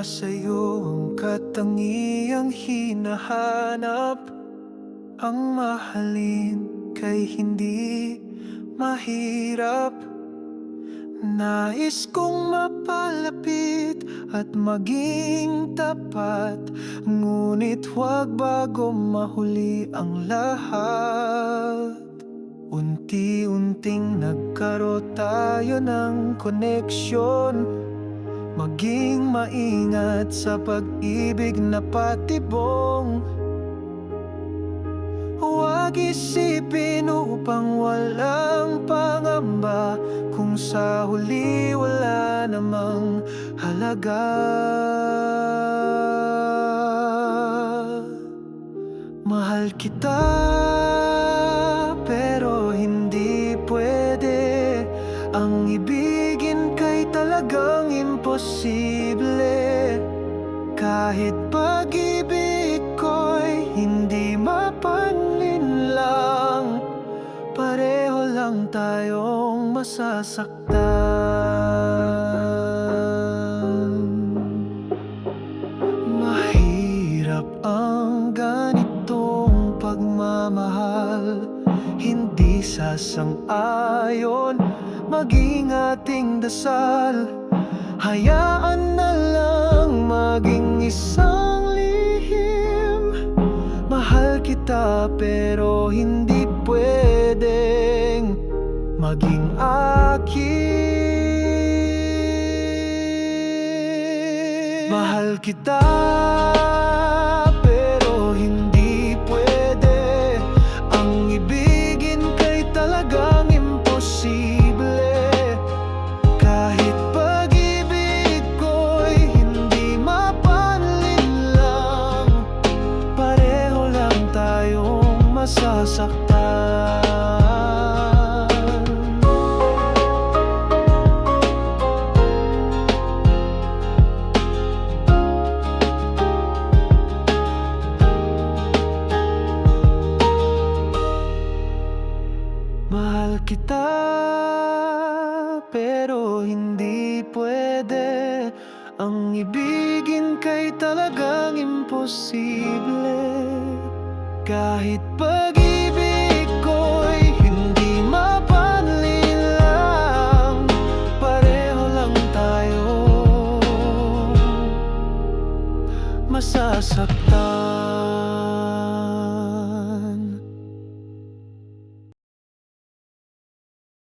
sa'yo ang katangiang hinahanap. Ang mahalin kay hindi mahirap. Nais kong mapalapit at maging tapat, ngunit huwag bago mahuli ang lahat. Unti-unting nagkaroon tayo ng koneksyon, maging maingat sa pag-ibig na patibong. Huwag isipin upang walang pangamba, kung sa huli wala namang halaga. Mahal kita, pero hindi pwede ang ibigin kay talagang imposible. Kahit pag-ibig ko'y hindi mapanlinlang, pareho lang tayong masasaktan. Mahirap ang ganitong pagmamahal, hindi sasang-ayon maging ating dasal. Hayaan na lang maging isang lihim. Mahal kita pero hindi pwedeng maging akin. Mahal kita pero hindi pwede ang ibigin kay talagang imposible. Kahit pag-ibig ko'y hindi mapanlinlang, pareho lang tayong masasaktan. Mahal kita, pero hindi pwede ang ibigin kay talagang imposible. Kahit pag-ibig ko'y hindi mapanlinlang, pareho lang tayo masasaktan.